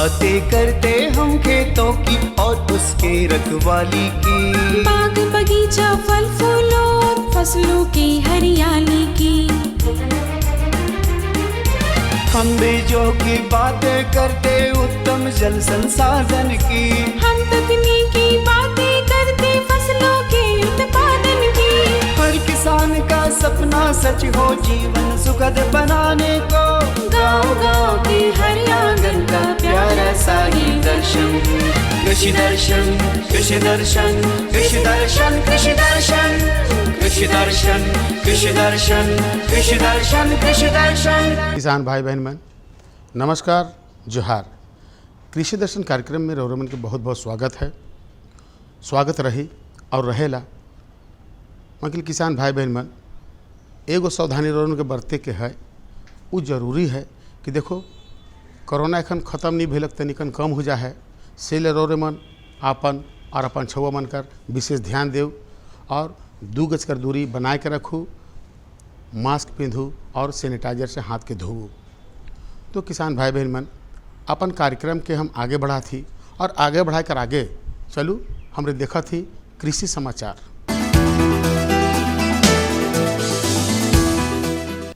बातें करते हम खेतों की और उसके रखवाली की, बाग बगीचा फल फूलों और फसलों की हरियाली की। हम बीजों की बातें करते उत्तम जल संसाधन की, हम तकनीकी बातें करते फसलों के उत्पादन की। हर किसान का सपना सच हो जीवन सुखद बनाने को, गाँव-गाँव के हर आंगन का प्यारा सा ये दर्शन। कृषि दर्शन, कृषि दर्शन, कृषि दर्शन, कृषि दर्शन, कृषि दर्शन, कृषि दर्शन, कृषि दर्शन, कृषि दर्शन। किसान भाई बहन मन नमस्कार, जोहार। कृषि दर्शन कार्यक्रम में रौरमन के बहुत बहुत स्वागत है। स्वागत रही और रहेला। मगर किसान भाई बहन मन एगो सावधानी रौरमन के बरते के है, वो जरूरी है कि देखो कोरोना एखन ख़त्म नहीं भेलक तनिकन कम हो जा है, से ले रौरमन आपन और अपन छुआ मन कर विशेष ध्यान देव और 2 गज कर दूरी बनाए के रखू, मास्क पहनू और सैनिटाइजर से हाथ के धोऊ। तो किसान भाई बहन मन अपन कार्यक्रम के हम आगे बढ़ा थी और आगे बढ़ा कर आगे चलू हमरे देखा थी कृषि समाचार।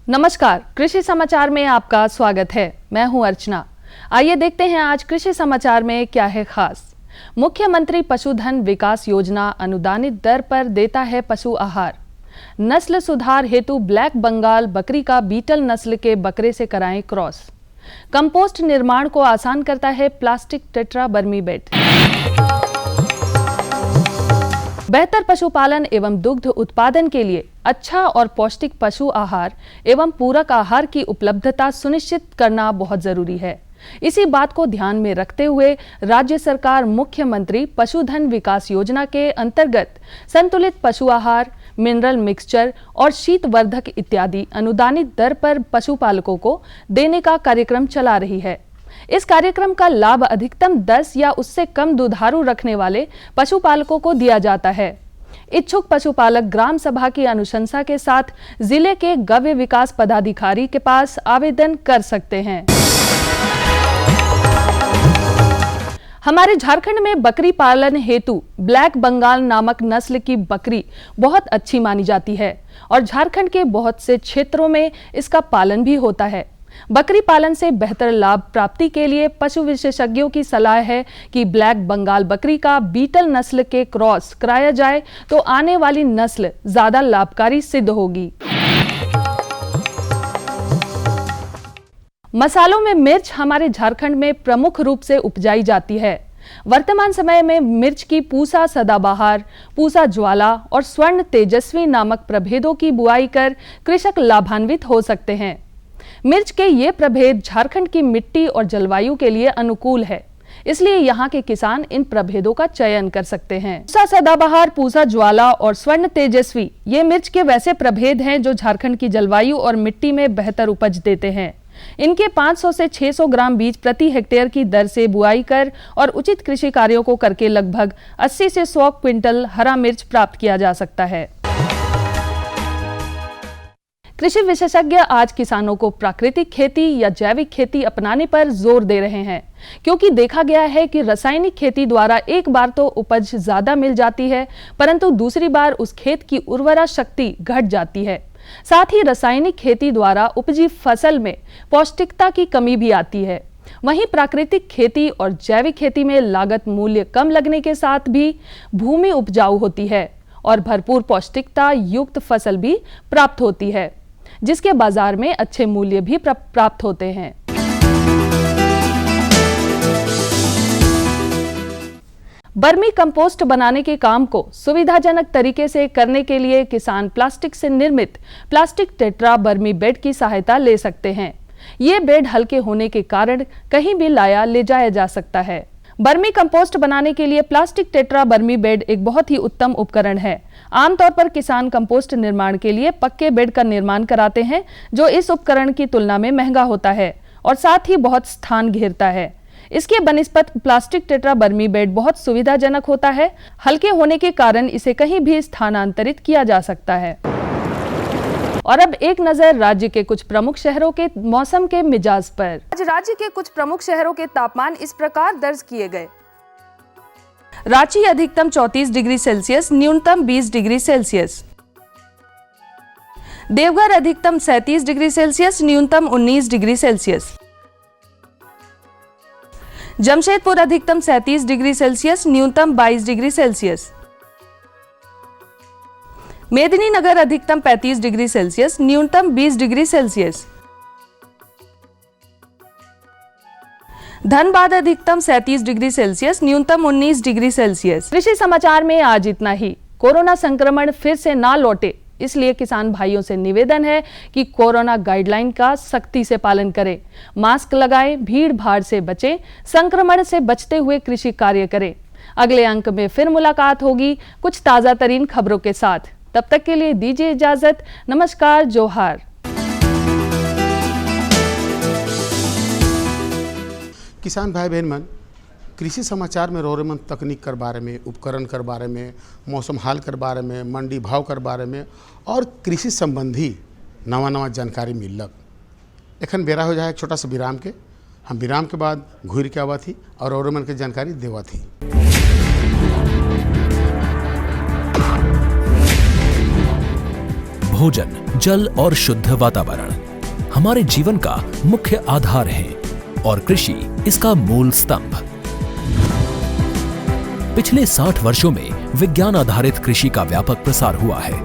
नमस्कार, कृषि समाचार में आपका स्वागत है। मैं हूं अर्चना। आइए देखते हैं आज कृषि समाचार में क्या है खास। मुख्यमंत्री पशुधन विकास योजना अनुदानित दर पर देता है पशु आहार। नस्ल सुधार हेतु ब्लैक बंगाल बकरी का बीटल नस्ल के बकरे से कराएं क्रॉस। कंपोस्ट निर्माण को आसान करता है प्लास्टिक टेट्रा बर्मी बेड। बेहतर पशुपालन एवं दुग्ध उत्पादन के लिए अच्छा और पौष्टिक पशु आहार एवं पूरक आहार की उपलब्धता सुनिश्चित करना बहुत जरूरी है। इसी बात को ध्यान में रखते हुए राज्य सरकार मुख्यमंत्री पशुधन विकास योजना के अंतर्गत संतुलित पशु आहार, मिनरल मिक्सचर और शीतवर्धक इत्यादि अनुदानित दर पर पशुपालकों को देने का कार्यक्रम चला रही है। इस कार्यक्रम का लाभ अधिकतम 10 या उससे कम दुधारू रखने वाले पशुपालकों को दिया जाता है। इच्छुक पशुपालक ग्राम सभा की अनुशंसा के साथ जिले के गव्य विकास पदाधिकारी के पास आवेदन कर सकते हैं। हमारे झारखंड में बकरी पालन हेतु ब्लैक बंगाल नामक नस्ल की बकरी बहुत अच्छी मानी जाती है और झारखंड के बहुत से क्षेत्रों में इसका पालन भी होता है। बकरी पालन से बेहतर लाभ प्राप्ति के लिए पशु विशेषज्ञों की सलाह है कि ब्लैक बंगाल बकरी का बीटल नस्ल के क्रॉस कराया जाए तो आने वाली नस्ल ज्यादा लाभकारी सिद्ध होगी। मसालों में मिर्च हमारे झारखंड में प्रमुख रूप से उपजाई जाती है। वर्तमान समय में मिर्च की पूसा सदाबहार, पूसा ज्वाला और स्वर्ण तेजस्वी नामक प्रभेदों की बुआई कर कृषक लाभान्वित हो सकते हैं। मिर्च के ये प्रभेद झारखंड की मिट्टी और जलवायु के लिए अनुकूल है, इसलिए यहाँ के किसान इन प्रभेदों का चयन कर सकते हैं। पूसा सदाबहार, पूसा ज्वाला और स्वर्ण तेजस्वी ये मिर्च के वैसे प्रभेद हैं जो झारखंड की जलवायु और मिट्टी में बेहतर उपज देते हैं। इनके 500 से 600 ग्राम बीज प्रति हेक्टेयर की दर से बुआई कर और उचित कृषि कार्यों को करके लगभग 80 से 100 क्विंटल हरा मिर्च प्राप्त किया जा सकता है। कृषि विशेषज्ञ आज किसानों को प्राकृतिक खेती या जैविक खेती अपनाने पर जोर दे रहे हैं, क्योंकि देखा गया है कि रासायनिक खेती द्वारा एक बार तो उपज ज्यादा मिल जाती है, परंतु दूसरी बार उस खेत की उर्वरा शक्ति घट जाती है। साथ ही रासायनिक खेती द्वारा उपजी फसल में पौष्टिकता की कमी भी आती है। वहीं प्राकृतिक खेती और जैविक खेती में लागत मूल्य कम लगने के साथ भी भूमि उपजाऊ होती है और भरपूर पौष्टिकता युक्त फसल भी प्राप्त होती है, जिसके बाजार में अच्छे मूल्य भी प्राप्त होते हैं। बर्मी कंपोस्ट बनाने के काम को सुविधाजनक तरीके से करने के लिए किसान प्लास्टिक से निर्मित प्लास्टिक टेट्रा बर्मी बेड की सहायता ले सकते हैं। ये बेड हल्के होने के कारण कहीं भी लाया ले जाया जा सकता है। बर्मी कंपोस्ट बनाने के लिए प्लास्टिक टेट्रा बर्मी बेड एक बहुत ही उत्तम उपकरण है। आमतौर पर किसान कंपोस्ट निर्माण के लिए पक्के बेड का निर्माण कराते हैं, जो इस उपकरण की तुलना में महंगा होता है और साथ ही बहुत स्थान घेरता है। इसके बनिस्पत प्लास्टिक टेट्रा बर्मी बेड बहुत सुविधाजनक होता है। हल्के होने के कारण इसे कहीं भी स्थानांतरित किया जा सकता है। और अब एक नजर राज्य के कुछ प्रमुख शहरों के मौसम के मिजाज पर। आज राज्य के कुछ प्रमुख शहरों के तापमान इस प्रकार दर्ज किए गए। रांची अधिकतम 34 डिग्री सेल्सियस, न्यूनतम 20 डिग्री सेल्सियस। देवघर अधिकतम 37 डिग्री सेल्सियस, न्यूनतम 19 डिग्री सेल्सियस। जमशेदपुर अधिकतम 37 डिग्री सेल्सियस, न्यूनतम 22 डिग्री सेल्सियस। मेदिनीनगर अधिकतम 35 डिग्री सेल्सियस, न्यूनतम 20 डिग्री सेल्सियस। धनबाद अधिकतम 37 डिग्री सेल्सियस, न्यूनतम 19 डिग्री सेल्सियस। कृषि समाचार में आज इतना ही। कोरोना संक्रमण फिर से ना लौटे, इसलिए किसान भाइयों से निवेदन है कि कोरोना गाइडलाइन का सख्ती से पालन करें, मास्क लगाएं, भीड़ भाड़ से बचें, संक्रमण से बचते हुए कृषि कार्य करें। अगले अंक में फिर मुलाकात होगी कुछ ताजा तरीन खबरों के साथ। तब तक के लिए दीजिए इजाजत। नमस्कार, जोहार। किसान भाई बहन मन, कृषि समाचार में रोरेमन तकनीक कर बारे में, उपकरण कर बारे में, मौसम हाल कर बारे में, मंडी भाव कर बारे में और कृषि संबंधी नवा जानकारी मिलक। एखन बेरा हो जाए एक छोटा सा विराम के। हम विराम के बाद घूर के आवा थी और रोरेमन के जानकारी देवा थी। भोजन, जल और शुद्ध वातावरण हमारे जीवन का मुख्य आधार है और कृषि इसका मूल स्तंभ। पिछले 60 वर्षों में विज्ञान आधारित कृषि का व्यापक प्रसार हुआ है।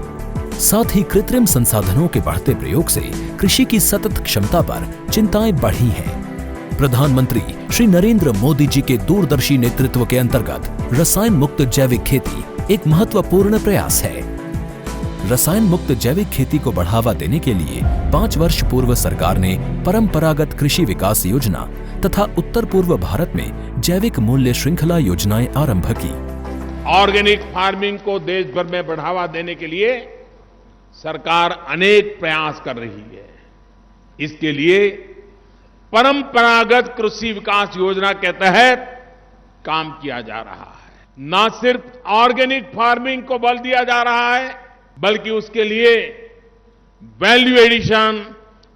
साथ ही कृत्रिम संसाधनों के बढ़ते प्रयोग से कृषि की सतत क्षमता पर चिंताएं बढ़ी हैं। प्रधानमंत्री श्री नरेंद्र मोदी जी के दूरदर्शी नेतृत्व के अंतर्गत रसायन मुक्त जैविक खेती एक महत्वपूर्ण प्रयास है। रसायन मुक्त जैविक खेती को बढ़ावा देने के लिए 5 वर्ष पूर्व सरकार ने परंपरागत कृषि विकास योजना तथा उत्तर पूर्व भारत में जैविक मूल्य श्रृंखला योजनाएं आरंभ की। ऑर्गेनिक फार्मिंग को देश भर में बढ़ावा देने के लिए सरकार अनेक प्रयास कर रही है। इसके लिए परंपरागत कृषि विकास योजना के तहत काम किया जा रहा है। न सिर्फ ऑर्गेनिक फार्मिंग को बल दिया जा रहा है, बल्कि उसके लिए वैल्यू एडिशन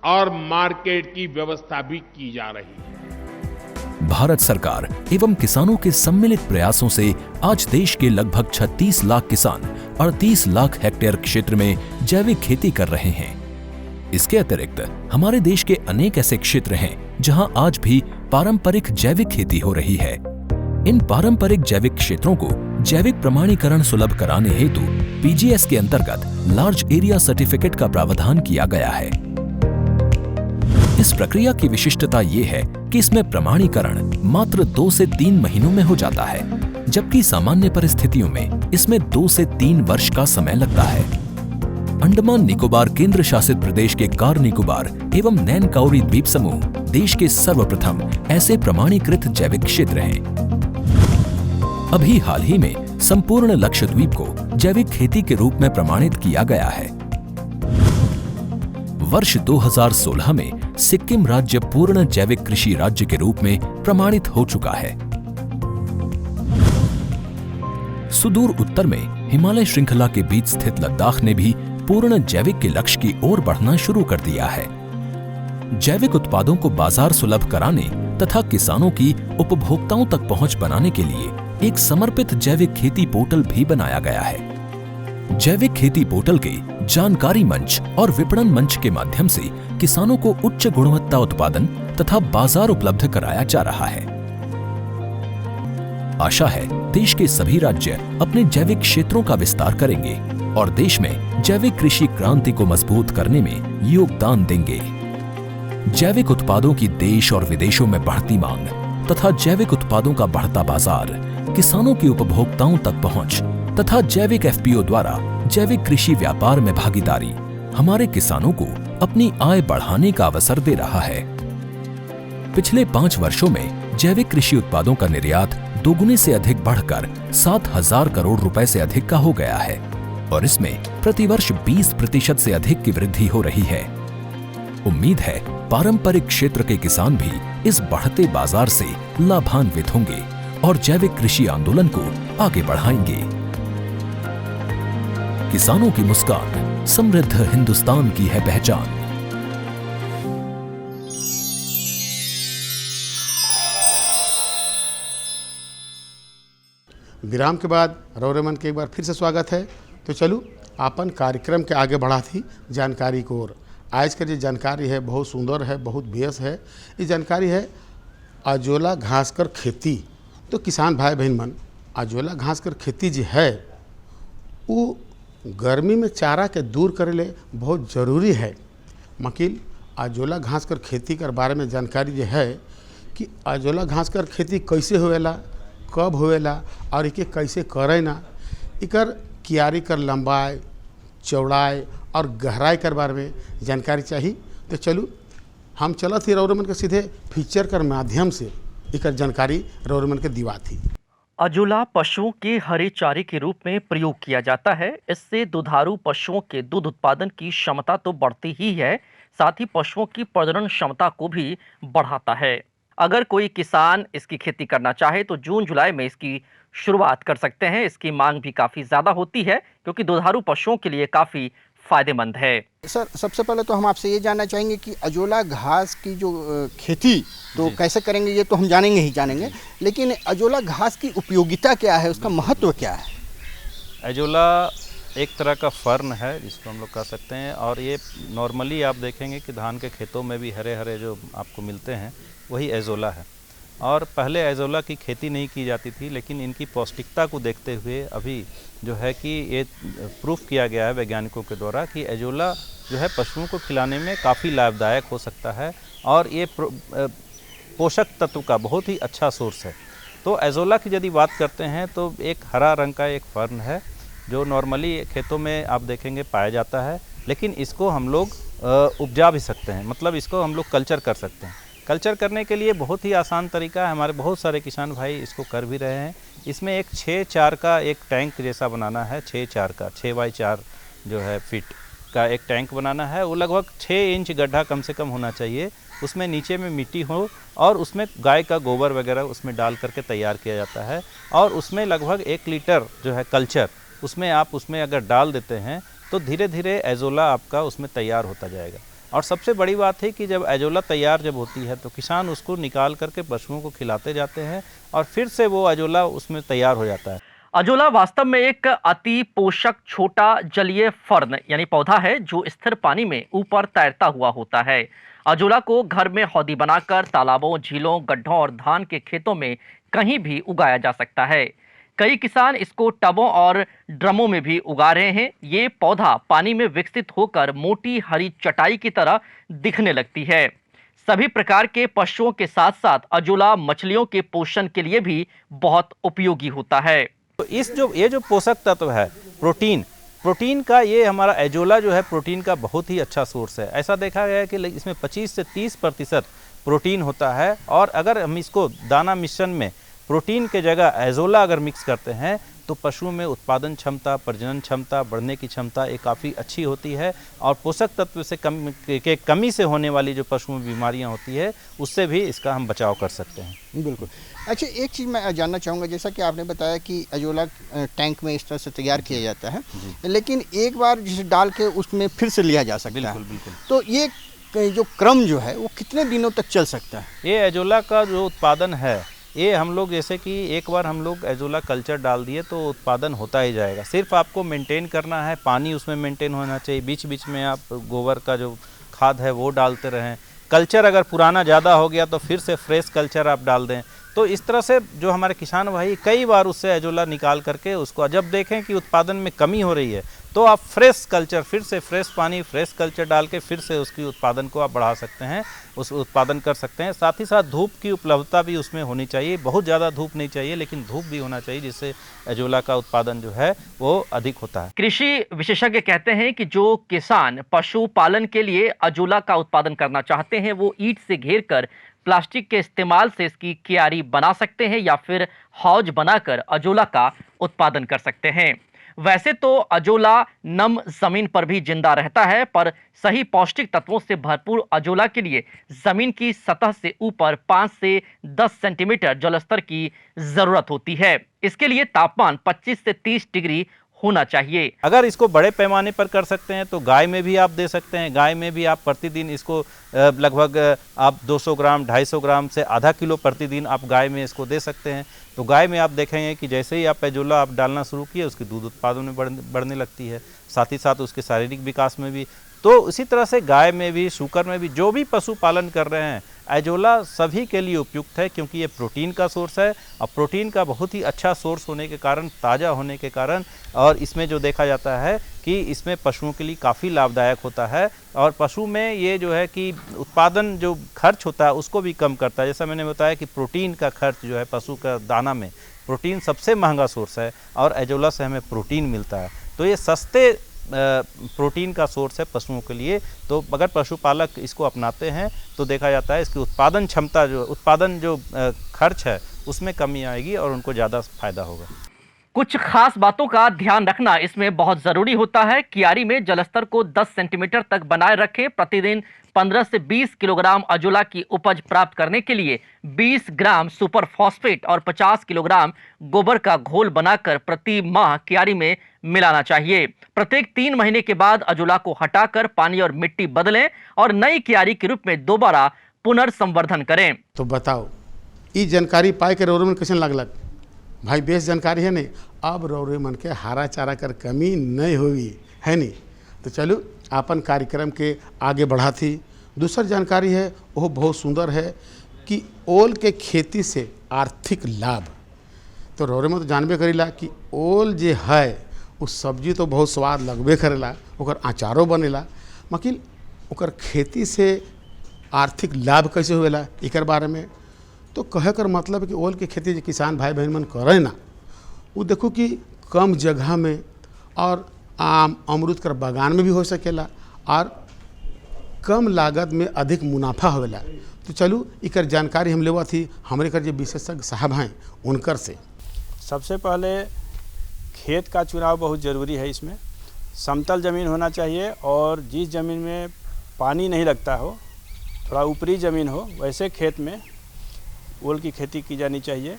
और मार्केट की व्यवस्था भी की जा रही है। भारत सरकार एवं किसानों के सम्मिलित प्रयासों से आज देश के लगभग 36 लाख किसान 38 लाख हेक्टेयर क्षेत्र में जैविक खेती कर रहे हैं। इसके अतिरिक्त हमारे देश के अनेक ऐसे क्षेत्र हैं जहां आज भी पारंपरिक जैविक खेती हो रही है। इन पारंपरिक जैविक क्षेत्रों को जैविक प्रमाणीकरण सुलभ कराने हेतु पीजीएस के अंतर्गत लार्ज एरिया सर्टिफिकेट का प्रावधान किया गया है। इस प्रक्रिया की विशिष्टता ये है कि इसमें प्रमाणीकरण मात्र 2 से 3 महीनों में हो जाता है, जबकि सामान्य परिस्थितियों में इसमें 2 से 3 वर्ष का समय लगता है। अंडमान निकोबार केंद्र शासित प्रदेश के कार निकोबार एवं नैन काउरी द्वीप समूह देश के सर्वप्रथम ऐसे प्रमाणीकृत जैविक क्षेत्र हैं। अभी हाल ही में संपूर्ण लक्षद्वीप को जैविक खेती के रूप में प्रमाणित किया गया है। वर्ष 2016 में सिक्किम राज्य पूर्ण जैविक कृषि राज्य के रूप में प्रमाणित हो चुका है। सुदूर उत्तर में हिमालय श्रृंखला के बीच स्थित लद्दाख ने भी पूर्ण जैविक के लक्ष्य की ओर बढ़ना शुरू कर दिया है। जैविक उत्पादों को बाजार सुलभ कराने तथा किसानों की उपभोक्ताओं तक पहुंच बनाने के लिए एक समर्पित जैविक खेती पोर्टल भी बनाया गया है। जैविक खेती पोर्टल के जानकारी मंच और विपणन मंच के माध्यम से किसानों को उच्च गुणवत्ता उत्पादन तथा बाजार उपलब्ध कराया जा रहा है। आशा है देश के सभी राज्य अपने जैविक क्षेत्रों का विस्तार करेंगे और देश में जैविक कृषि क्रांति को मजबूत करने में योगदान देंगे। जैविक उत्पादों की देश और विदेशों में बढ़ती मांग तथा जैविक उत्पादों का बढ़ता बाजार, किसानों की उपभोक्ताओं तक पहुंच तथा जैविक एफपीओ द्वारा जैविक कृषि व्यापार में भागीदारी हमारे किसानों को अपनी आय बढ़ाने का अवसर दे रहा है। पिछले 5 वर्षों में जैविक कृषि उत्पादों का निर्यात दोगुने से अधिक बढ़कर 7,000 करोड़ रुपए से अधिक का हो गया है और इसमें प्रतिवर्ष 20% से अधिक की वृद्धि हो रही है। उम्मीद है पारंपरिक क्षेत्र के किसान भी इस बढ़ते बाजार से लाभान्वित होंगे और जैविक कृषि आंदोलन को आगे बढ़ाएंगे। किसानों की मुस्कान, समृद्ध हिंदुस्तान की है पहचान। विराम के बाद रौरेमन के एक बार फिर से स्वागत है। तो चलू अपन कार्यक्रम के आगे बढ़ा थी जानकारी को ओर। आज का जो जानकारी है बहुत सुंदर है, बहुत बेस है। ये जानकारी है अजोला घास कर खेती। तो किसान भाई बहन मन, अजोला घास कर खेती जो है वो गर्मी में चारा के दूर करे ले बहुत ज़रूरी है। मकील अजोला घास कर खेती कर बारे में जानकारी जो है कि अजोला घास कर खेती कैसे होएला, कब होएला और इके कैसे करे ना, इकर कियारी कर लंबाई, चौड़ाई और गहराई कर बारे में जानकारी चाहिए। तो चलू हम चलत ही रौरेमन के सीधे फीचर कर माध्यम से इकर जानकारी रौरेमन के दिवा थी। अजोला पशुओं के हरे चारे के रूप में प्रयोग किया जाता है। इससे दुधारू पशुओं के दूध उत्पादन की क्षमता तो बढ़ती ही है, साथ ही पशुओं की प्रजनन क्षमता को भी बढ़ाता है। अगर कोई किसान इसकी खेती करना चाहे तो जून जुलाई में इसकी शुरुआत कर सकते हैं। इसकी मांग भी काफ़ी ज़्यादा होती है क्योंकि दुधारू पशुओं के लिए काफ़ी फायदेमंद है। सर, सबसे पहले तो हम आपसे ये जानना चाहेंगे कि अजोला घास की जो खेती तो कैसे करेंगे, ये तो हम जानेंगे, लेकिन अजोला घास की उपयोगिता क्या है, उसका महत्व क्या है? अजोला एक तरह का फर्न है जिसको हम लोग कह सकते हैं, और ये नॉर्मली आप देखेंगे कि धान के खेतों में भी हरे हरे जो आपको मिलते हैं वही एजोला है। और पहले एजोला की खेती नहीं की जाती थी, लेकिन इनकी पौष्टिकता को देखते हुए अभी जो है कि ये प्रूफ किया गया है वैज्ञानिकों के द्वारा कि एजोला जो है पशुओं को खिलाने में काफ़ी लाभदायक हो सकता है और ये पोषक तत्व का बहुत ही अच्छा सोर्स है। तो एजोला की यदि बात करते हैं तो एक हरा रंग का एक फर्न है जो नॉर्मली खेतों में आप देखेंगे पाया जाता है, लेकिन इसको हम लोग उपजा भी सकते हैं, मतलब इसको हम लोग कल्चर कर सकते हैं। कल्चर करने के लिए बहुत ही आसान तरीका है, हमारे बहुत सारे किसान भाई इसको कर भी रहे हैं। इसमें एक 6x4 का एक टैंक जैसा बनाना है, 6x4 का 6x4 जो है फीट का एक टैंक बनाना है। वो लगभग 6 इंच गड्ढा कम से कम होना चाहिए, उसमें नीचे में मिट्टी हो और उसमें गाय का गोबर वगैरह उसमें डाल करके तैयार किया जाता है। और उसमें लगभग 1 लीटर जो है कल्चर उसमें अगर डाल देते हैं तो धीरे धीरे एजोला आपका उसमें तैयार होता जाएगा। और सबसे बड़ी बात है कि जब एजोला तैयार जब होती है तो किसान उसको निकाल करके पशुओं को खिलाते जाते हैं और फिर से वो एजोला उसमें तैयार हो जाता है। अजोला वास्तव में एक अति पोषक छोटा जलीय फर्न यानी पौधा है जो स्थिर पानी में ऊपर तैरता हुआ होता है। अजोला को घर में हौदी बनाकर तालाबों, झीलों, गड्ढों और धान के खेतों में कहीं भी उगाया जा सकता है। कई किसान इसको टबों और ड्रमों में भी उगा रहे हैं। ये पौधा पानी में विकसित होकर मोटी हरी चटाई की तरह दिखने लगती है। सभी प्रकार के पशुओं के साथ साथ अजोला मछलियों के पोषण के लिए भी बहुत उपयोगी होता है। तो ये जो पोषक तत्व है प्रोटीन का, ये हमारा एजोला जो है प्रोटीन का बहुत ही अच्छा सोर्स है। ऐसा देखा गया है कि इसमें 25 से 30% प्रोटीन होता है। और अगर हम इसको दाना मिश्रण में प्रोटीन के जगह एजोला अगर मिक्स करते हैं तो पशुओं में उत्पादन क्षमता, प्रजनन क्षमता, बढ़ने की क्षमता ये काफ़ी अच्छी होती है। और पोषक तत्व से कमी से होने वाली जो पशुओं में बीमारियां होती है उससे भी इसका हम बचाव कर सकते हैं। बिल्कुल। अच्छा, एक चीज़ मैं जानना चाहूँगा, जैसा कि आपने बताया कि अजोला टैंक में इस तरह से तैयार किया जाता है, लेकिन एक बार जिसे डाल के उसमें फिर से लिया जा सकता है। बिल्कुल। तो ये जो क्रम जो है वो कितने दिनों तक चल सकता है? ये एजोला का जो उत्पादन है ये हम लोग जैसे कि एक बार हम लोग एजोला कल्चर डाल दिए तो उत्पादन होता ही जाएगा। सिर्फ आपको मेंटेन करना है, पानी उसमें मेंटेन होना चाहिए, बीच बीच में आप गोबर का जो खाद है वो डालते रहें। कल्चर अगर पुराना ज़्यादा हो गया तो फिर से फ्रेश कल्चर आप डाल दें। तो इस तरह से जो हमारे किसान भाई कई बार उससे एजोला निकाल करके उसको जब देखें कि उत्पादन में कमी हो रही है तो आप फ्रेश कल्चर, फिर से फ्रेश पानी, फ्रेश कल्चर डाल के फिर से उसकी उत्पादन को आप बढ़ा सकते हैं, उस उत्पादन कर सकते हैं। साथ ही साथ धूप की उपलब्धता भी उसमें होनी चाहिए, बहुत ज़्यादा धूप नहीं चाहिए लेकिन धूप भी होना चाहिए जिससे एजोला का उत्पादन जो है वो अधिक होता है। कृषि विशेषज्ञ कहते हैं कि जो किसान पशुपालन के लिए अजोला का उत्पादन करना चाहते हैं वो ईंट से घेर कर प्लास्टिक के इस्तेमाल से इसकी क्यारी बना सकते हैं या फिर हौज बनाकर अजोला का उत्पादन कर सकते हैं। वैसे तो अजोला नम जमीन पर भी जिंदा रहता है, पर सही पौष्टिक तत्वों से भरपूर अजोला के लिए जमीन की सतह से ऊपर 5 से 10 सेंटीमीटर जलस्तर की जरूरत होती है। इसके लिए तापमान 25 से 30 डिग्री होना चाहिए। अगर इसको बड़े पैमाने पर कर सकते हैं तो गाय में भी आप दे सकते हैं। गाय में भी आप प्रतिदिन इसको लगभग आप 200 ग्राम 250 ग्राम से आधा किलो प्रतिदिन आप गाय में इसको दे सकते हैं। तो गाय में आप देखेंगे कि जैसे ही आप एजोला आप डालना शुरू किए उसकी दूध उत्पादन में बढ़ने लगती है, साथ ही साथ उसके शारीरिक विकास में भी। तो इसी तरह से गाय में भी, शूकर में भी, जो भी पशुपालन कर रहे हैं, एजोला सभी के लिए उपयुक्त है, क्योंकि ये प्रोटीन का सोर्स है और प्रोटीन का बहुत ही अच्छा सोर्स होने के कारण, ताज़ा होने के कारण, और इसमें जो देखा जाता है कि इसमें पशुओं के लिए काफ़ी लाभदायक होता है। और पशु में ये जो है कि उत्पादन जो खर्च होता है उसको भी कम करता है। जैसा मैंने बताया कि प्रोटीन का खर्च जो है पशु का दाना में, प्रोटीन सबसे महंगा सोर्स है और एजोला से हमें प्रोटीन मिलता है। तो ये सस्ते प्रोटीन का सोर्स है पशुओं के लिए। तो अगर पशुपालक इसको अपनाते हैं तो देखा जाता है इसकी उत्पादन क्षमता, जो उत्पादन जो खर्च है उसमें कमी आएगी और उनको ज़्यादा फायदा होगा। कुछ खास बातों का ध्यान रखना इसमें बहुत जरूरी होता है। कियारी में जलस्तर को 10 सेंटीमीटर तक बनाए रखें। प्रतिदिन 15 से 20 किलोग्राम अजोला की उपज प्राप्त करने के लिए 20 ग्राम सुपर फॉस्फेट और 50 किलोग्राम गोबर का घोल बनाकर प्रति माह कियारी में मिलाना चाहिए। प्रत्येक 3 महीने के बाद अजोला को हटाकर पानी और मिट्टी बदलें और नई कियारी के रूप में दोबारा पुनर्संवर्धन करें। तो बताओ, ये जानकारी पाए के रौरे मन कैसे लगलक? भाई बेस जानकारी है नहीं। अब रौरे मन के हरा चारा कर कमी नहीं होगी, है नहीं? तो चलो अपन कार्यक्रम के आगे बढ़ा थी। दूसर जानकारी है वो बहुत सुंदर है कि ओल के खेती से आर्थिक लाभ। तो रौरे में तो जानबे करेला कि ओल जे है उस सब्जी तो बहुत स्वाद लगबे करेला, ओकर अचारो बनेला, मकिल ओकर खेती से आर्थिक लाभ कैसे होवेला एकर बारे में तो कहे कर मतलब है कि ओल के खेती जो किसान भाई बहन मन करे ना, वो देखो कि कम जगह में और आम अमरूद कर बागान में भी हो सकेला और कम लागत में अधिक मुनाफा होवेला। तो चलू इकर जानकारी हम लेवा थी हमारे कर जो विशेषज्ञ साहब हैं उनकर से। सबसे पहले खेत का चुनाव बहुत ज़रूरी है। इसमें समतल ज़मीन होना चाहिए और जिस ज़मीन में पानी नहीं लगता हो, थोड़ा ऊपरी ज़मीन हो, वैसे खेत में ओल की खेती की जानी चाहिए।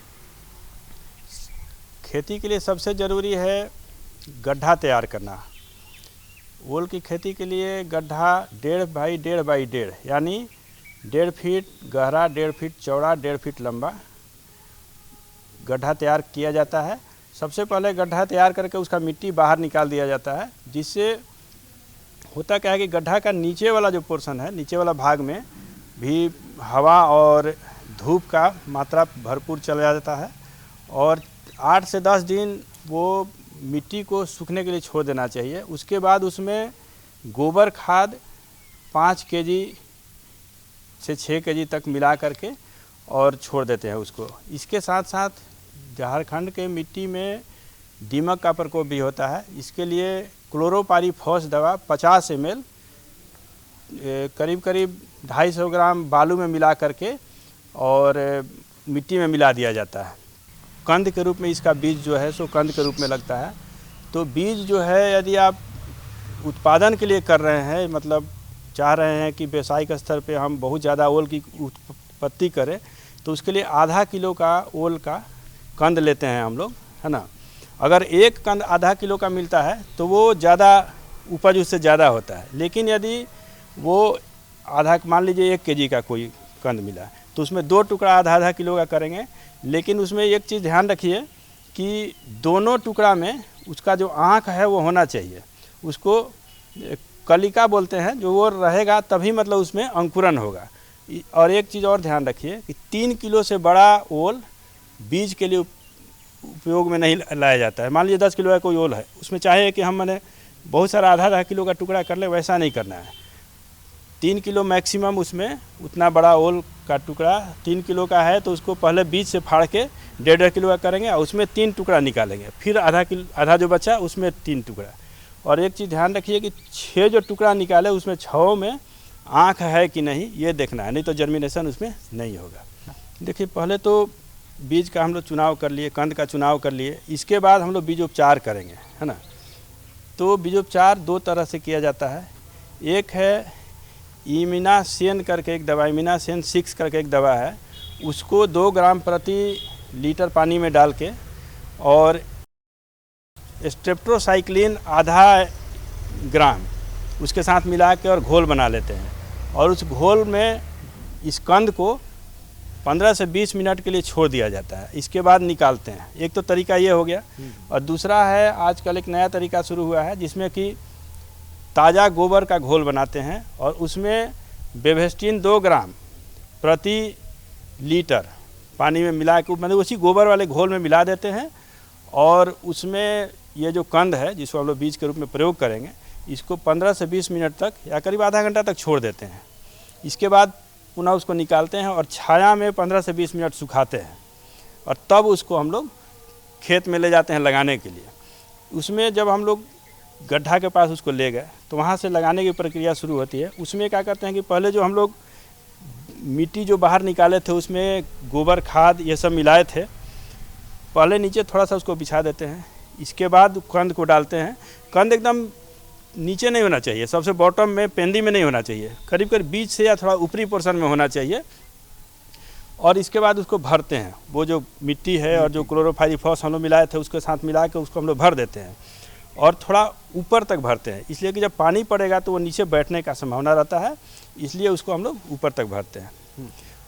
खेती के लिए सबसे ज़रूरी है गड्ढा तैयार करना। ओल की खेती के लिए गड्ढा 1.5 बाई 1.5 बाई 1.5 यानी 1.5 फीट गहरा, 1.5 फीट चौड़ा, 1.5 फीट लंबा गड्ढा तैयार किया जाता है। सबसे पहले गड्ढा तैयार करके उसका मिट्टी बाहर निकाल दिया जाता है, जिससे होता क्या है कि गड्ढा का नीचे वाला जो पोर्शन है, नीचे वाला भाग में भी हवा और धूप का मात्रा भरपूर चला जाता है और 8 से 10 दिन वो मिट्टी को सूखने के लिए छोड़ देना चाहिए। उसके बाद उसमें गोबर खाद 5 केजी से 6 केजी तक मिला करके और छोड़ देते हैं उसको। इसके साथ साथ झारखंड के मिट्टी में दीमक का प्रकोप भी होता है। इसके लिए क्लोरोपाइरीफॉस दवा 50 ml करीब 250 ग्राम बालू में मिला करके और मिट्टी में मिला दिया जाता है। कंद के रूप में इसका बीज जो है सो कंद के रूप में लगता है। तो बीज जो है यदि आप उत्पादन के लिए कर रहे हैं, मतलब चाह रहे हैं कि व्यावसायिक स्तर पे हम बहुत ज़्यादा ओल की उत्पत्ति करें, तो उसके लिए आधा किलो का ओल का कंद लेते हैं हम लोग, है ना। अगर एक कंद आधा किलो का मिलता है तो वो ज़्यादा उपज उससे ज़्यादा होता है। लेकिन यदि वो आधा, मान लीजिए 1 केजी का कोई कंद मिला तो उसमें 2 टुकड़ा आधा किलो का करेंगे। लेकिन उसमें एक चीज़ ध्यान रखिए कि दोनों टुकड़ा में उसका जो आँख है वो होना चाहिए। उसको कलिका बोलते हैं, जो वो रहेगा तभी मतलब उसमें अंकुरन होगा। और एक चीज़ और ध्यान रखिए कि 3 किलो से बड़ा ओल बीज के लिए उपयोग में नहीं लाया जाता है। मान लीजिए 10 किलो का कोई ओल है, उसमें चाहे कि हम मैंने बहुत सारा आधा किलो का टुकड़ा कर ले, वैसा नहीं करना है। 3 किलो मैक्सिमम, उसमें उतना बड़ा ओल का टुकड़ा 3 किलो का है तो उसको पहले बीज से फाड़ के 1.5 किलो का करेंगे और उसमें 3 टुकड़ा निकालेंगे। फिर आधा जो बचा उसमें 3 टुकड़ा। और एक चीज़ ध्यान रखिए कि 6 जो टुकड़ा निकाले उसमें 6 में आँख है कि नहीं ये देखना है, नहीं तो जर्मिनेशन उसमें नहीं होगा। देखिए, पहले तो बीज का हम लोग चुनाव कर लिए, कंद का चुनाव कर लिए, इसके बाद हम लोग बीजोपचार करेंगे, है ना। तो बीजोपचार 2 तरह से किया जाता है। एक है इमिनासेन करके एक दवा, इमिनासेन 6 करके एक दवा है, उसको 2 ग्राम प्रति लीटर पानी में डाल के और स्ट्रेप्टोसाइक्लिन आधा ग्राम उसके साथ मिला के और घोल बना लेते हैं, और उस घोल में इस कंद को 15 से 20 मिनट के लिए छोड़ दिया जाता है। इसके बाद निकालते हैं। एक तो तरीका ये हो गया, और दूसरा है आजकल एक नया तरीका शुरू हुआ है जिसमें कि ताज़ा गोबर का घोल बनाते हैं और उसमें बेवेस्टिन 2 ग्राम प्रति लीटर पानी में मिला के, मतलब उसी गोबर वाले घोल में मिला देते हैं, और उसमें ये जो कंद है जिसको हम लोग बीज के रूप में प्रयोग करेंगे, इसको 15 से 20 मिनट तक या करीब आधा घंटा तक छोड़ देते हैं। इसके बाद पुनः उसको निकालते हैं और छाया में 15 से 20 मिनट सुखाते हैं, और तब उसको हम लोग खेत में ले जाते हैं लगाने के लिए। उसमें जब हम लोग गड्ढा के पास उसको ले गए तो वहाँ से लगाने की प्रक्रिया शुरू होती है। उसमें क्या करते हैं कि पहले जो हम लोग मिट्टी जो बाहर निकाले थे उसमें गोबर खाद ये सब मिलाए थे, पहले नीचे थोड़ा सा उसको बिछा देते हैं। इसके बाद कंद को डालते हैं। कंद एकदम नीचे नहीं होना चाहिए, सबसे बॉटम में पेंदी में नहीं होना चाहिए, करीब करीब बीच से या थोड़ा ऊपरी पोर्शन में होना चाहिए। और इसके बाद उसको भरते हैं, वो जो मिट्टी है और जो क्लोरोफाइरिफॉस हम लोग मिलाए थे उसके साथ मिला के उसको हम लोग भर देते हैं, और थोड़ा ऊपर तक भरते हैं, इसलिए कि जब पानी पड़ेगा तो वो नीचे बैठने का संभावना रहता है, इसलिए उसको हम लोग ऊपर तक भरते हैं।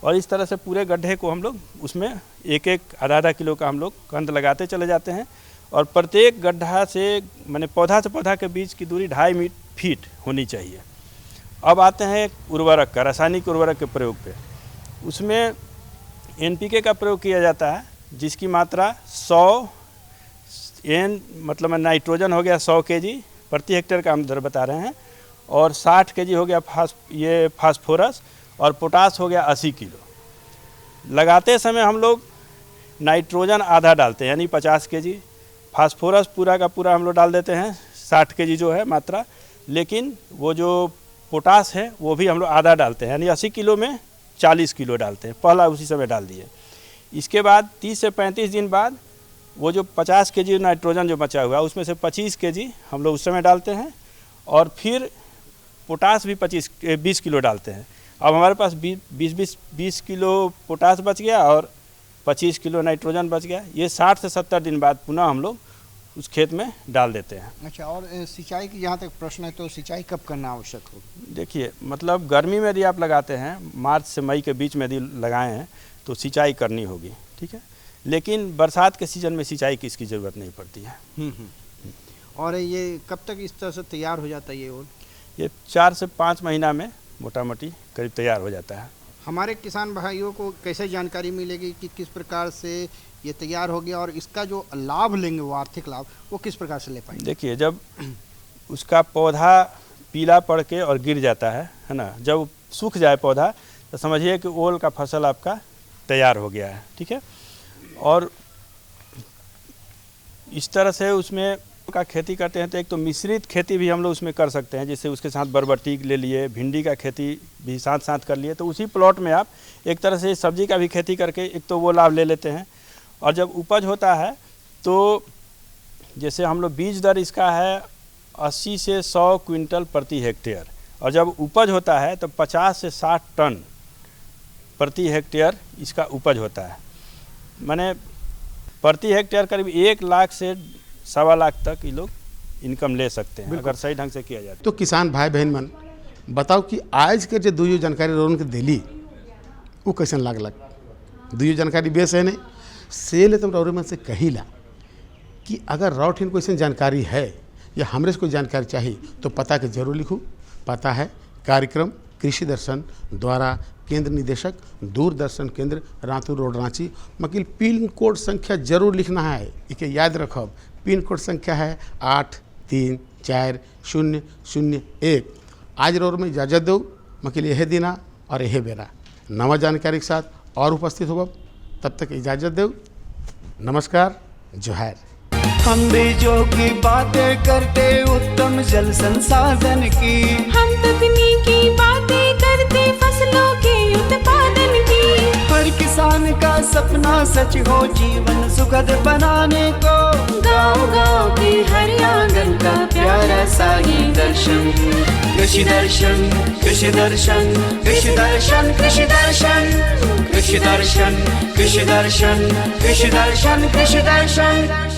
और इस तरह से पूरे गड्ढे को हम लोग उसमें एक आधा किलो का हम लोग कंद लगाते चले जाते हैं। और प्रत्येक गड्ढा से माने पौधा से पौधा के बीच की दूरी 2.5 फीट होनी चाहिए। अब आते हैं उर्वरक का, रासायनिक उर्वरक के प्रयोग पे। उसमें NPK का प्रयोग किया जाता है जिसकी मात्रा 100 मतलब नाइट्रोजन हो गया 100 kg प्रति हेक्टेयर का हम दर बता रहे हैं, और 60 kg हो गया फास्फोरस, और पोटास हो गया 80 किलो। लगाते समय हम लोग नाइट्रोजन आधा डालते हैं यानी 50 kg, फास्फोरस पूरा का पूरा हम लोग डाल देते हैं 60 kg जो है मात्रा, लेकिन वो जो पोटास है वो भी हम लोग आधा डालते हैं यानी 80 किलो में 40 किलो डालते हैं, पहला उसी समय डाल दिए। इसके बाद 30 से 35 दिन बाद वो जो 50 kg नाइट्रोजन जो बचा हुआ है उसमें से 25 kg हम लोग उस समय डालते हैं, और फिर पोटास भी 20 किलो डालते हैं। अब हमारे पास 20 किलो पोटास बच गया और 25 किलो नाइट्रोजन बच गया। ये 60 से 70 दिन बाद पुनः हम लोग उस खेत में डाल देते हैं। अच्छा, और सिंचाई की जहाँ तक प्रश्न है तो सिंचाई कब करना आवश्यक हो? देखिए, मतलब गर्मी में यदि आप लगाते हैं, मार्च से मई के बीच में यदि लगाए हैं तो सिंचाई करनी होगी, ठीक है, लेकिन बरसात के सीज़न में सिंचाई की इसकी ज़रूरत नहीं पड़ती है। और ये कब तक इस तरह से तैयार हो जाता है ये ओल? ये 4 से 5 महीना में मोटा मोटी करीब तैयार हो जाता है। हमारे किसान भाइयों को कैसे जानकारी मिलेगी कि किस प्रकार से ये तैयार हो गया, और इसका जो लाभ लेंगे वो आर्थिक लाभ वो किस प्रकार से ले पाएंगे? देखिए, जब उसका पौधा पीला पड़ के और गिर जाता है ना, जब सूख जाए पौधा तो समझिए कि ओल का फसल आपका तैयार हो गया है, ठीक है। और इस तरह से उसमें का खेती करते हैं तो एक तो मिश्रित खेती भी हम लोग उसमें कर सकते हैं, जैसे उसके साथ बरबट्टी ले लिए, भिंडी का खेती भी साथ साथ कर लिए, तो उसी प्लॉट में आप एक तरह से सब्जी का भी खेती करके एक तो वो लाभ ले लेते हैं। और जब उपज होता है तो जैसे हम लोग बीज दर इसका है 80 से 100 क्विंटल प्रति हेक्टेयर, और जब उपज होता है तो 50 से 60 टन प्रति हेक्टेयर इसका उपज होता है। माने प्रति हेक्टेयर करीब 1 लाख से 1.25 लाख तक ये लोग इनकम ले सकते हैं अगर सही ढंग से किया जाए तो। किसान भाई बहन मन बताओ कि आज के जो दुइयो जानकारी रोन के दिली वो कैसन लागलक? दुइयो जानकारी बेस है नहीं से ले तुम रौरे मन से कहिला कि अगर रौठिन कोई जानकारी है या हमरे से कोई जानकारी चाहिए तो पता के जरूर लिखूँ। पता है कार्यक्रम कृषि दर्शन द्वारा केंद्र निदेशक दूरदर्शन केंद्र रातू रोड रांची। मकील पिन कोड संख्या जरूर लिखना है, इके याद रखब। पिन कोड संख्या है 834001। आज रोड में इजाज़त दो मकील यह दिना और यह बेरा नवा जानकारी के साथ और उपस्थित हो। तब तक इजाज़त दो, नमस्कार, जोहार। हम बीजों की बातें करते उत्तम जल संसाधन की, हम तकनीकी बातें करते फसलों के उत्पादन की। हर किसान का सपना सच हो जीवन सुखद बनाने को, गाँव-गाँव के हर आंगन का प्यारा सा ये दर्शन। कृषि दर्शन, कृषि दर्शन, कृषि दर्शन, कृषि दर्शन, कृषि दर्शन, कृषि दर्शन, कृषि दर्शन, कृषि दर्शन।